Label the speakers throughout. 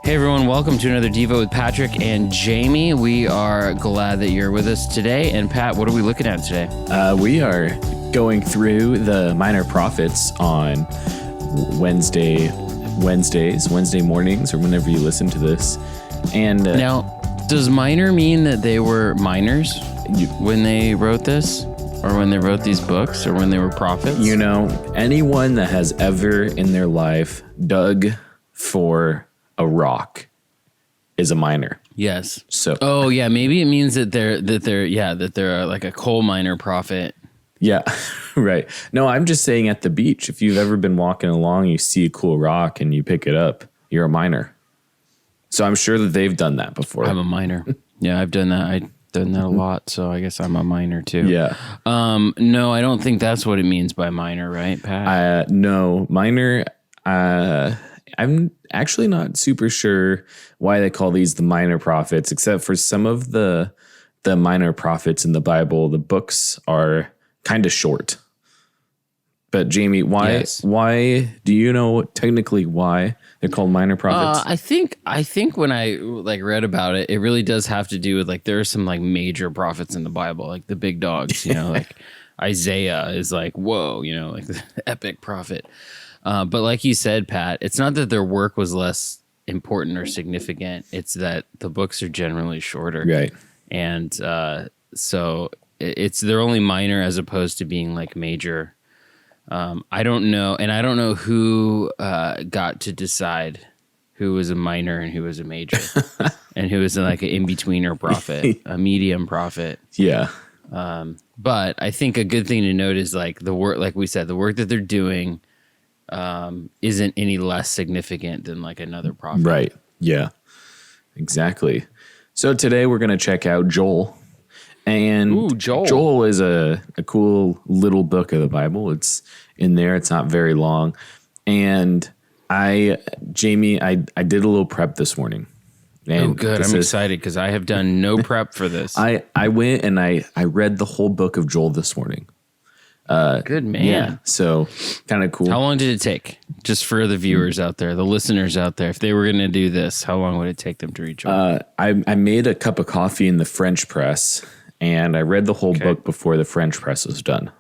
Speaker 1: Hey everyone, welcome to another Devo with Patrick and Jamie. We are glad that you're with us today. And Pat, what are we looking at today?
Speaker 2: We are going through the Minor Prophets on Wednesday mornings, or whenever you listen to this. And
Speaker 1: now, does minor mean that they were minors when they wrote this? Or when they wrote these books? Or when they were prophets?
Speaker 2: You know, anyone that has ever in their life dug for a rock is a minor.
Speaker 1: Yes.
Speaker 2: So.
Speaker 1: Oh yeah, maybe it means that they're like a coal miner prophet.
Speaker 2: Yeah, right. No, I'm just saying at the beach, if you've ever been walking along, you see a cool rock and you pick it up, you're a miner. So I'm sure that they've done that before.
Speaker 1: I'm a miner. Yeah, I've done that. I've done that a lot, so I guess I'm a miner too.
Speaker 2: Yeah.
Speaker 1: No, I don't think that's what it means by minor, right, Pat?
Speaker 2: No, minor. I'm actually not super sure why they call these the minor prophets, except for some of the minor prophets in the Bible. The books are kind of short. But Jamie, why?
Speaker 1: Yes.
Speaker 2: Why do you know technically why they're called minor prophets?
Speaker 1: I think when I read about it, it really does have to do with there are some major prophets in the Bible, like the big dogs. You know, like Isaiah is whoa, you know, like the epic prophet. But like you said, Pat, it's not that their work was less important or significant. It's that the books are generally shorter.
Speaker 2: Right.
Speaker 1: And so they're only minor as opposed to being major. I don't know. And I don't know who got to decide who was a minor and who was a major and who was an in-betweener prophet, a medium prophet.
Speaker 2: Yeah.
Speaker 1: But I think a good thing to note is the work, like we said, the work that they're doing isn't any less significant than another prophet.
Speaker 2: Right. Yeah, exactly. So today we're going to check out Joel. And
Speaker 1: Ooh, Joel.
Speaker 2: Joel is a cool little book of the Bible. It's in there. It's not very long. And Jamie, I did a little prep this morning. And
Speaker 1: oh, good. I'm excited because I have done no prep for this.
Speaker 2: I went and I read the whole book of Joel this morning.
Speaker 1: Good man.
Speaker 2: Yeah, so kind of cool.
Speaker 1: How long did it take? Just for the viewers out there, the listeners out there, if they were going to do this, how long would it take them to read Joel?
Speaker 2: I made a cup of coffee in the French press, and I read the whole book before the French press was done.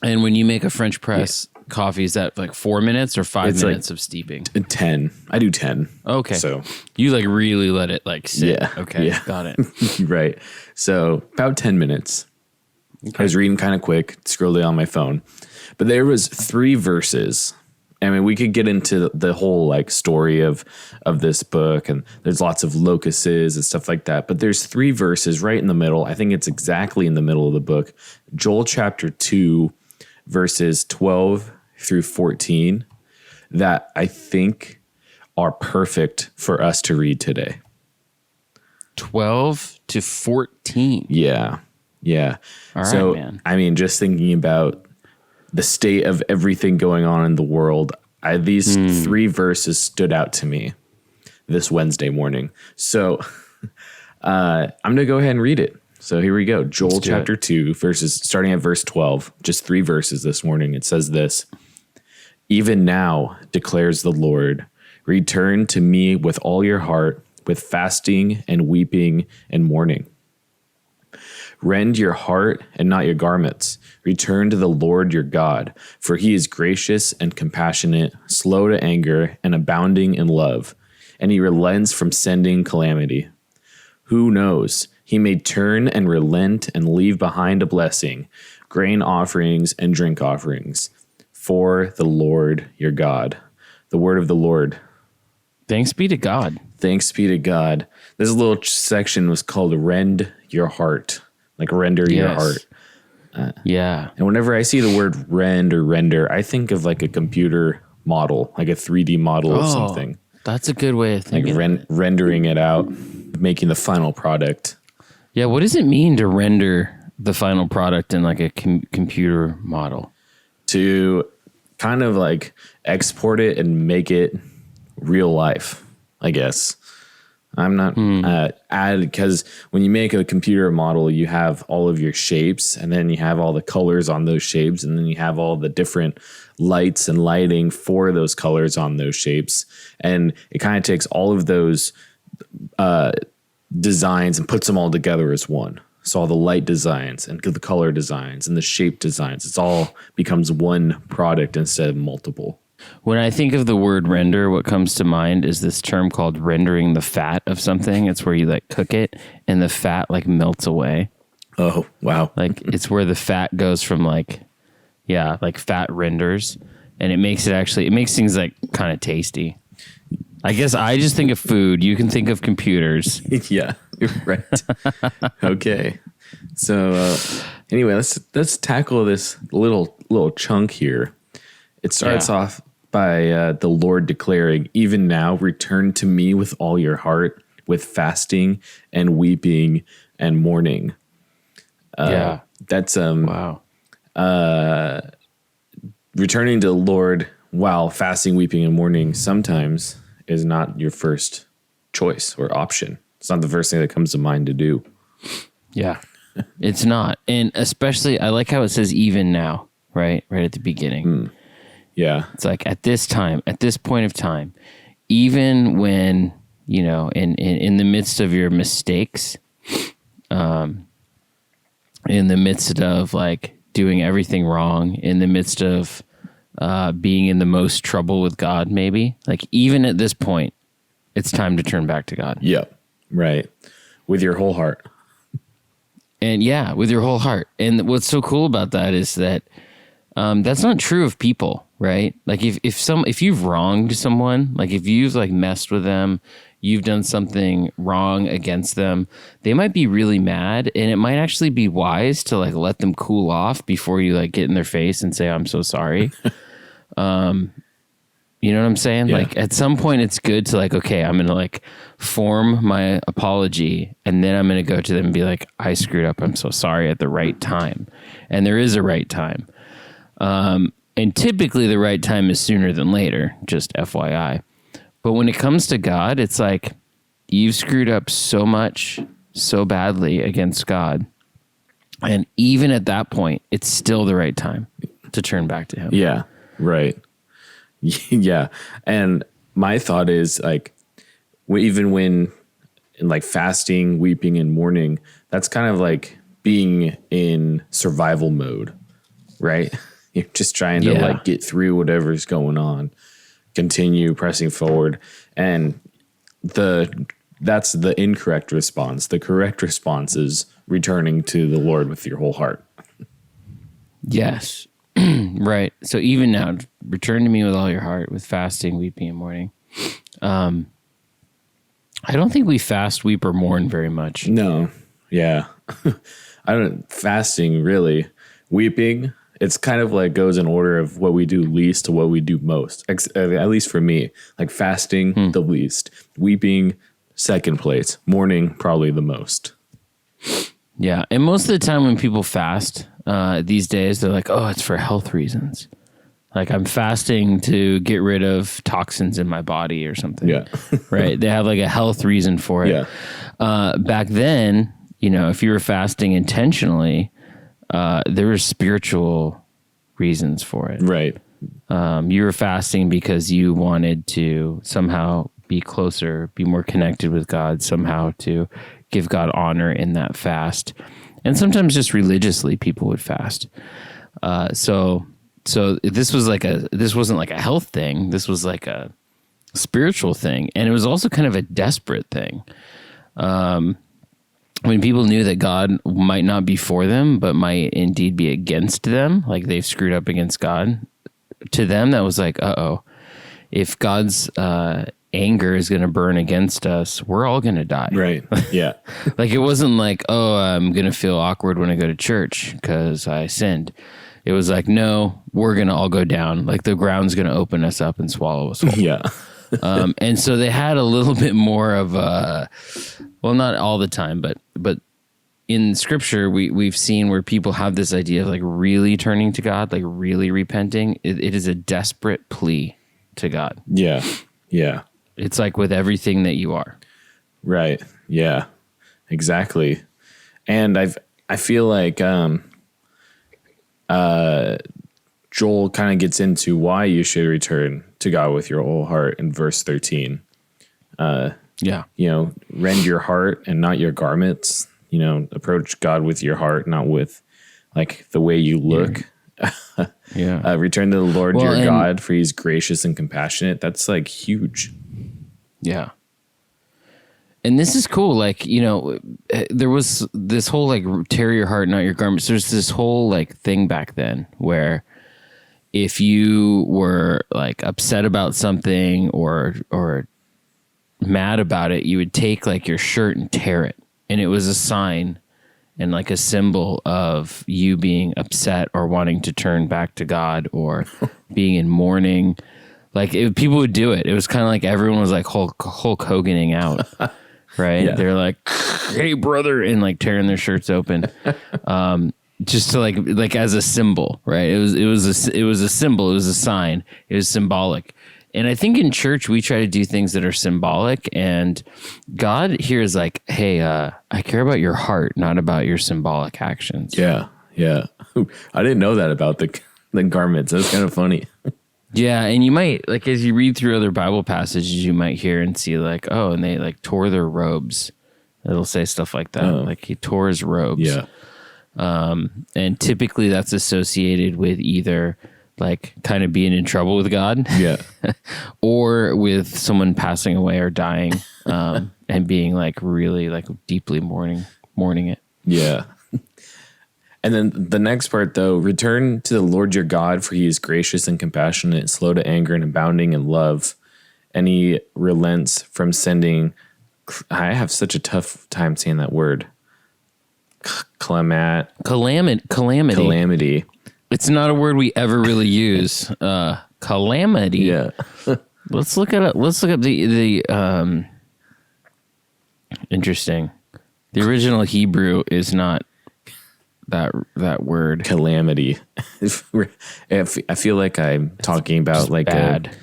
Speaker 1: And when you make a French press coffee, is that 4 minutes or 5 minutes of steeping?
Speaker 2: 10. I do 10.
Speaker 1: Okay.
Speaker 2: So
Speaker 1: you really let it sit.
Speaker 2: Yeah.
Speaker 1: Okay.
Speaker 2: Yeah.
Speaker 1: Got it.
Speaker 2: Right. So about 10 minutes. Okay. I was reading kind of quick, scrolled down on my phone, but there was 3 verses. I mean, we could get into the whole story of this book, and there's lots of locusts and stuff like that. But there's 3 verses right in the middle. I think it's exactly in the middle of the book. Joel chapter 2, verses 12 through 14, that I think are perfect for us to read today.
Speaker 1: 12 to 14.
Speaker 2: Yeah. Yeah.
Speaker 1: All right,
Speaker 2: so,
Speaker 1: man.
Speaker 2: I mean, just thinking about the state of everything going on in the world, these 3 verses stood out to me this Wednesday morning. So I'm going to go ahead and read it. So here we go. Joel chapter 2, starting at verse 12, just 3 verses this morning. It says this: "Even now, declares the Lord, return to me with all your heart, with fasting and weeping and mourning. Rend your heart and not your garments. Return to the Lord your God, for he is gracious and compassionate, slow to anger, and abounding in love, and he relents from sending calamity. Who knows? He may turn and relent and leave behind a blessing, grain offerings and drink offerings, for the Lord your God." The word of the Lord.
Speaker 1: Thanks be to God.
Speaker 2: Thanks be to God. This little section was called Rend Your Heart. Render your heart.
Speaker 1: Yeah.
Speaker 2: And whenever I see the word rend or render, I think of a computer model, a 3D model of something.
Speaker 1: That's a good way of thinking.
Speaker 2: Rendering it out, making the final product.
Speaker 1: Yeah. What does it mean to render the final product in a computer model?
Speaker 2: To kind of export it and make it real life, I guess. I'm not add because when you make a computer model, you have all of your shapes, and then you have all the colors on those shapes, and then you have all the different lights and lighting for those colors on those shapes, and it kind of takes all of those designs and puts them all together as one. So all the light designs and the color designs and the shape designs, it's all becomes one product instead of multiple.
Speaker 1: When I think of the word render, what comes to mind is this term called rendering the fat of something. It's where you like cook it and the fat like melts away.
Speaker 2: Oh, wow.
Speaker 1: Like it's where the fat goes from like fat renders, and it makes things like kind of tasty. I guess I just think of food. You can think of computers.
Speaker 2: Yeah, you're right. Okay. So anyway, let's tackle this little chunk here. It starts off by the Lord declaring, "Even now, return to me with all your heart, with fasting and weeping and mourning." That's
Speaker 1: wow.
Speaker 2: Returning to the Lord while fasting, weeping, and mourning sometimes is not your first choice or option. It's not the first thing that comes to mind to do.
Speaker 1: Yeah, it's not. And especially, I like how it says even now, right at the beginning.
Speaker 2: Yeah.
Speaker 1: It's like at this time, at this point of time, even when, in the midst of your mistakes, in the midst of like doing everything wrong, in the midst of being in the most trouble with God, maybe, like even at this point, it's time to turn back to God.
Speaker 2: Yep. Right. With your whole heart.
Speaker 1: And with your whole heart. And what's so cool about that is that that's not true of people, right? Like if you've wronged someone, like if you've like messed with them, you've done something wrong against them, they might be really mad, and it might actually be wise to like let them cool off before you like get in their face and say, "I'm so sorry." You know what I'm saying?
Speaker 2: Yeah.
Speaker 1: Like at some point it's good to like, okay, I'm going to like form my apology, and then I'm going to go to them and be like, "I screwed up. I'm so sorry," at the right time. And there is a right time. And typically the right time is sooner than later, just FYI. But when it comes to God, it's like you've screwed up so much, so badly against God. And even at that point, it's still the right time to turn back to him.
Speaker 2: Yeah. Right. Yeah. And my thought is like, even when in like fasting, weeping, and mourning, that's kind of like being in survival mode, right? You're just trying to like get through whatever's going on, continue pressing forward. And that's the incorrect response. The correct response is returning to the Lord with your whole heart.
Speaker 1: Yes. Right. So even now, return to me with all your heart, with fasting, weeping, and mourning. I don't think we fast, weep, or mourn very much.
Speaker 2: No. Yeah. Fasting really. Weeping, it's kind of like goes in order of what we do least to what we do most. At least for me, like fasting, the least. Weeping, second place. Mourning, probably the most.
Speaker 1: Yeah. And most of the time when people fast these days, they're like, "Oh, it's for health reasons. Like I'm fasting to get rid of toxins in my body or something."
Speaker 2: Yeah.
Speaker 1: Right. They have like a health reason for it.
Speaker 2: Yeah.
Speaker 1: Back then, if you were fasting intentionally, there were spiritual reasons for it.
Speaker 2: Right.
Speaker 1: You were fasting because you wanted to somehow be closer, be more connected with God, somehow to give God honor in that fast. And sometimes just religiously people would fast. So this wasn't like a health thing. This was like a spiritual thing. And it was also kind of a desperate thing. When people knew that God might not be for them, but might indeed be against them, like they've screwed up against God, to them that was like, uh-oh, if God's anger is going to burn against us, we're all going to die.
Speaker 2: Right. Yeah.
Speaker 1: Like it wasn't like, oh, I'm going to feel awkward when I go to church because I sinned. It was like, no, we're going to all go down. Like the ground's going to open us up and swallow us whole.
Speaker 2: Yeah.
Speaker 1: And so they had a little bit more of well, not all the time, but in scripture, we've seen where people have this idea of like really turning to God, like really repenting. It is a desperate plea to God.
Speaker 2: Yeah. Yeah.
Speaker 1: It's like with everything that you are.
Speaker 2: Right. Yeah. Exactly. And I feel like Joel kind of gets into why you should return to God with your whole heart in verse 13.
Speaker 1: Yeah.
Speaker 2: Rend your heart and not your garments. Approach God with your heart, not with like the way you look.
Speaker 1: Yeah.
Speaker 2: Return to the Lord your God, for he's gracious and compassionate. That's like huge.
Speaker 1: Yeah. And this is cool. Like, there was this whole like tear your heart, not your garments. There's this whole like thing back then where if you were like upset about something or mad about it, you would take like your shirt and tear it. And it was a sign and like a symbol of you being upset or wanting to turn back to God or being in mourning. Like people would do it. It was kind of like everyone was like Hulk Hoganing out, right?
Speaker 2: Yeah.
Speaker 1: They're like, "Hey, brother," and like tearing their shirts open, just to like as a symbol, right? It was a symbol. It was a sign. It was symbolic. And I think in church we try to do things that are symbolic, and God here is like, "Hey, I care about your heart, not about your symbolic actions."
Speaker 2: Yeah. Yeah. I didn't know that about the garments. That's kind of funny.
Speaker 1: Yeah, and you might, like, as you read through other Bible passages, you might hear and see, like, oh, and they, like, tore their robes. It'll say stuff like that. Like, he tore his robes.
Speaker 2: Yeah.
Speaker 1: And typically that's associated with either, like, kind of being in trouble with God.
Speaker 2: Yeah.
Speaker 1: or with someone passing away or dying and being, like, really, like, deeply mourning it.
Speaker 2: Yeah. And then the next part, though, return to the Lord your God, for he is gracious and compassionate, slow to anger and abounding in love. And he relents from sending, I have such a tough time saying that word. Calamity.
Speaker 1: It's not a word we ever really use. Calamity.
Speaker 2: Yeah.
Speaker 1: Let's look up the interesting. The original Hebrew is not that word.
Speaker 2: Calamity. I feel like I'm talking about just like
Speaker 1: bad.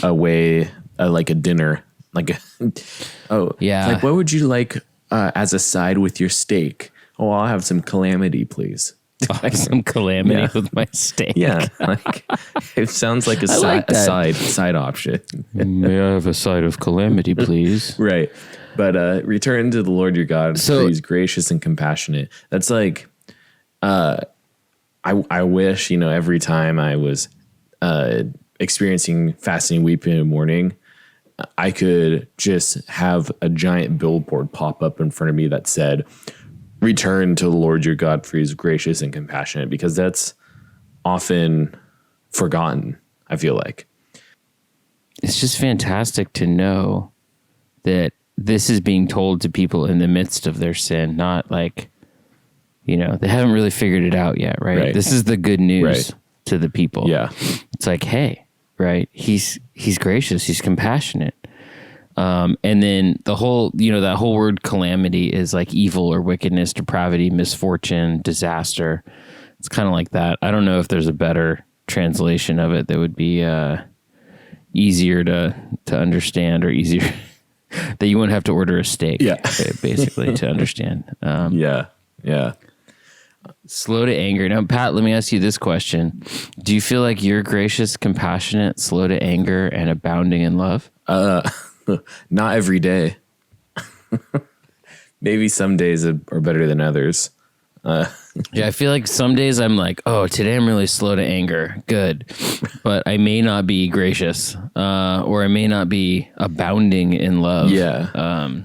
Speaker 2: a way, like a dinner, like
Speaker 1: yeah.
Speaker 2: Like, what would you like as a side with your steak? Oh, I'll have some calamity, please.
Speaker 1: Some calamity with my steak.
Speaker 2: Yeah, like it sounds like a side option.
Speaker 1: May I have a side of calamity, please?
Speaker 2: Right, but return to the Lord your God, for he's gracious and compassionate. That's like, I wish every time I was experiencing fasting, weeping, and mourning, I could just have a giant billboard pop up in front of me that said, return to the Lord your God, for he's gracious and compassionate, because that's often forgotten, I feel like.
Speaker 1: It's just fantastic to know that this is being told to people in the midst of their sin, not like, they haven't really figured it out yet, right? This is the good news to the people.
Speaker 2: Yeah.
Speaker 1: It's like, hey, right, he's gracious, he's compassionate. And then the whole, that whole word calamity is like evil or wickedness, depravity, misfortune, disaster. It's kind of like that. I don't know if there's a better translation of it that would be easier to understand, or easier that you wouldn't have to order a steak, basically, to understand.
Speaker 2: Yeah.
Speaker 1: Slow to anger. Now, Pat, let me ask you this question. Do you feel like you're gracious, compassionate, slow to anger, and abounding in love?
Speaker 2: Not every day. Maybe some days are better than others.
Speaker 1: Yeah, I feel like some days I'm like, oh, today I'm really slow to anger. Good. But I may not be gracious, or I may not be abounding in love.
Speaker 2: Yeah.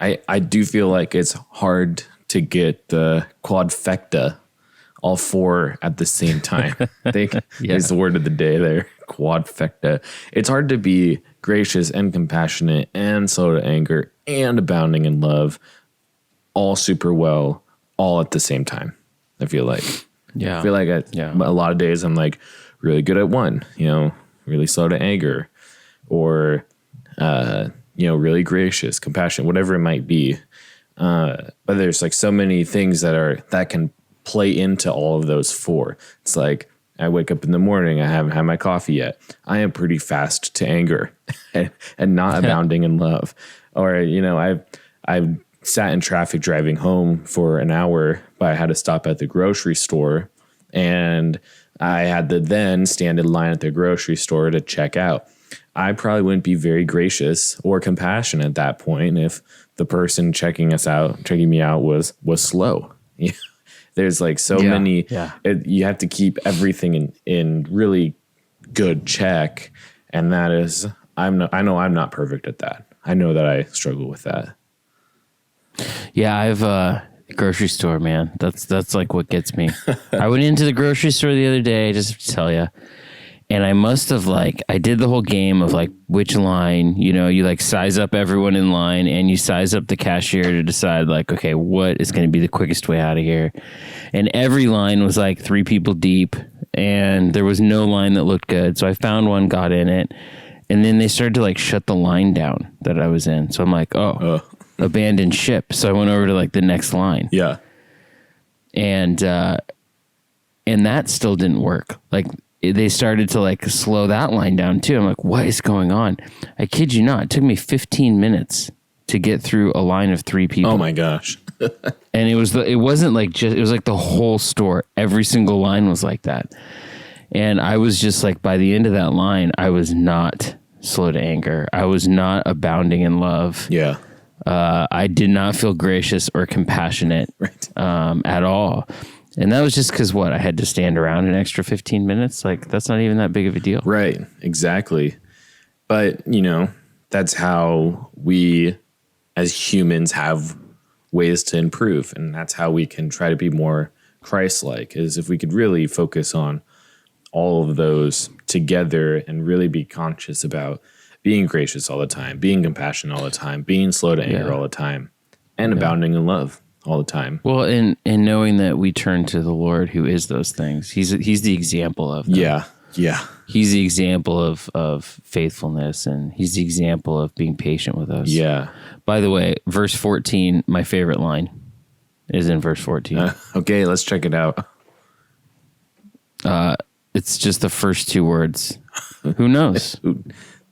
Speaker 2: I do feel like it's hard to get the quadfecta, all four at the same time. I think is the word of the day there. Quadfecta. It's hard to be gracious and compassionate and slow to anger and abounding in love, all super well, all at the same time. I feel like.
Speaker 1: Yeah.
Speaker 2: I feel like a lot of days I'm like really good at one, really slow to anger, or really gracious, compassionate, whatever it might be. But there's like so many things that can play into all of those four. It's like, I wake up in the morning, I haven't had my coffee yet. I am pretty fast to anger and not abounding in love. Or, I sat in traffic driving home for an hour, but I had to stop at the grocery store, and I had to then stand in line at the grocery store to check out. I probably wouldn't be very gracious or compassionate at that point if the person checking me out was slow. There's like so many, you have to keep everything in really good check. And that is, I know I'm not perfect at that. I know that I struggle with that.
Speaker 1: Yeah, I've grocery store, man. That's like what gets me. I went into the grocery store the other day, just to tell you, and I must have I did the whole game of like which line, you like size up everyone in line and you size up the cashier to decide like, okay, what is going to be the quickest way out of here? And every line was like 3 people deep and there was no line that looked good. So I found one, got in it, and then they started to like shut the line down that I was in. So I'm like, abandoned ship. So I went over to like the next line.
Speaker 2: Yeah.
Speaker 1: And that still didn't work. Like they started to like slow that line down too. I'm like, what is going on? I kid you not. It took me 15 minutes to get through a line of 3 people.
Speaker 2: Oh my gosh.
Speaker 1: And it was it was like the whole store. Every single line was like that. And I was just like, by the end of that line, I was not slow to anger. I was not abounding in love.
Speaker 2: Yeah.
Speaker 1: I did not feel gracious or compassionate at all. And that was just because I had to stand around an extra 15 minutes. Like, that's not even that big of a deal.
Speaker 2: Right. Exactly. But, that's how we as humans have ways to improve. And that's how we can try to be more Christ-like, is if we could really focus on all of those together and really be conscious about being gracious all the time, being compassionate all the time, being slow to anger all the time, and abounding in love all the time.
Speaker 1: Well, and knowing that we turn to the Lord who is those things. He's the example of them.
Speaker 2: Yeah. Yeah.
Speaker 1: He's the example of faithfulness, and he's the example of being patient with us.
Speaker 2: Yeah.
Speaker 1: By the way, verse 14, my favorite line is in verse 14.
Speaker 2: Okay, let's check it out.
Speaker 1: It's just the first 2 words. Who knows?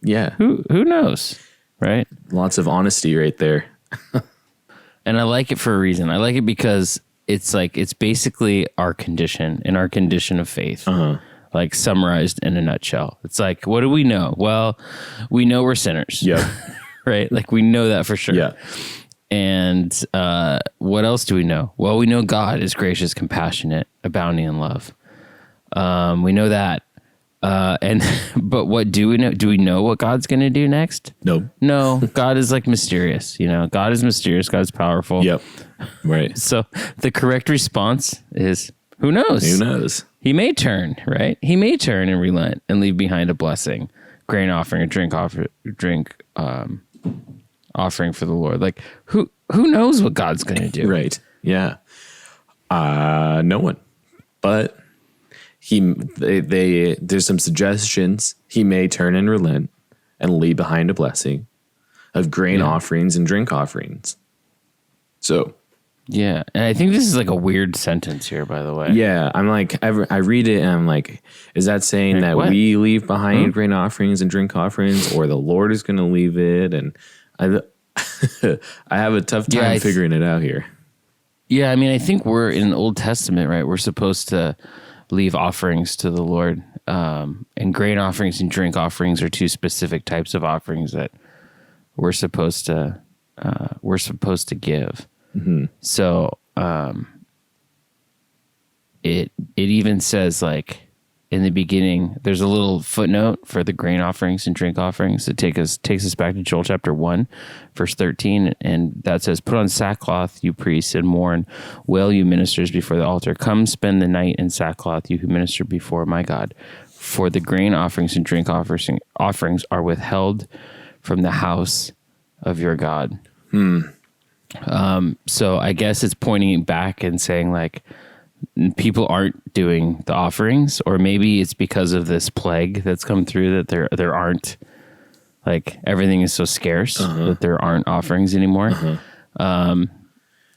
Speaker 2: Yeah.
Speaker 1: Who knows? Right?
Speaker 2: Lots of honesty right there.
Speaker 1: And I like it for a reason. I like it because it's basically our condition and our condition of faith. Like summarized in a nutshell. It's like, what do we know? Well, we know we're sinners.
Speaker 2: Yeah.
Speaker 1: Right? Like we know that for sure.
Speaker 2: Yeah.
Speaker 1: And what else do we know? Well, we know God is gracious, compassionate, abounding in love. We know that. But what do we know? Do we know what God's going to do next? No, God is like mysterious, God is mysterious. God's powerful.
Speaker 2: Yep. Right.
Speaker 1: So the correct response is, who knows?
Speaker 2: Who knows?
Speaker 1: He may turn, right? He may turn and relent and leave behind a blessing, grain offering, a drink offering for the Lord. Like who knows what God's going to do?
Speaker 2: Right. Yeah. No one, but there's some suggestions. He may turn and relent and leave behind a blessing of grain offerings and drink offerings. So,
Speaker 1: yeah. And I think this is like a weird sentence here, by the way.
Speaker 2: Yeah. I'm like, I read it and I'm like, is that saying that
Speaker 1: what?
Speaker 2: we leave behind grain offerings and drink offerings, or the Lord is going to leave it? And I have a tough time figuring it out here.
Speaker 1: Yeah. I mean, I think we're in the Old Testament, right? We're supposed to leave offerings to the Lord, and grain offerings and drink offerings are 2 specific types of offerings that we're supposed to give. Mm-hmm. So it even says, like, in the beginning, there's a little footnote for the grain offerings and drink offerings that takes us back to Joel chapter 1, verse 13. And that says, put on sackcloth, you priests, and mourn, wail, you ministers before the altar. Come spend the night in sackcloth, you who minister before my God. For the grain offerings and drink offerings are withheld from the house of your God. So I guess it's pointing back and saying, like, people aren't doing the offerings, or maybe it's because of this plague that's come through that there aren't, like, everything is so scarce that there aren't offerings anymore.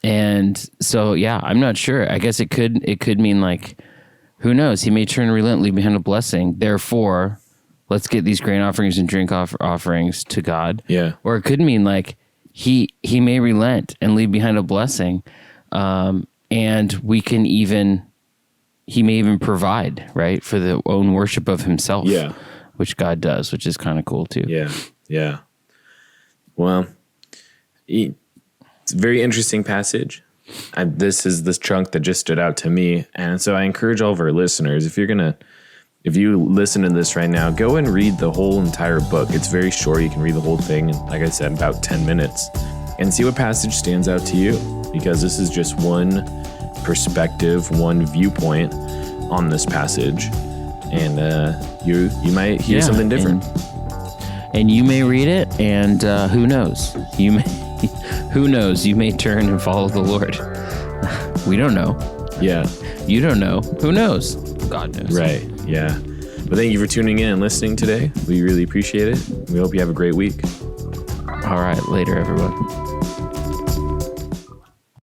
Speaker 1: And so, yeah, I'm not sure. I guess it could mean, like, who knows? He may turn and relent, leave behind a blessing. Therefore, let's get these grain offerings and drink offerings to God.
Speaker 2: Yeah.
Speaker 1: Or it could mean, like, he may relent and leave behind a blessing, and he may even provide, right, for the own worship of himself.
Speaker 2: Yeah.
Speaker 1: Which God does, which is kind of cool too.
Speaker 2: Yeah. Yeah. Well, it's a very interesting passage. This is this chunk that just stood out to me. And so I encourage all of our listeners, if you listen to this right now, go and read the whole entire book. It's very short. You can read the whole thing in, like I said, about 10 minutes and see what passage stands out to you, because this is just one perspective, one viewpoint on this passage. And you might hear something different.
Speaker 1: And you may read it, and who knows? Who knows? You may turn and follow the Lord. We don't know.
Speaker 2: Yeah.
Speaker 1: You don't know. Who knows? God knows.
Speaker 2: Right. Yeah. But thank you for tuning in and listening today. We really appreciate it. We hope you have a great week.
Speaker 1: All right. Later, everyone.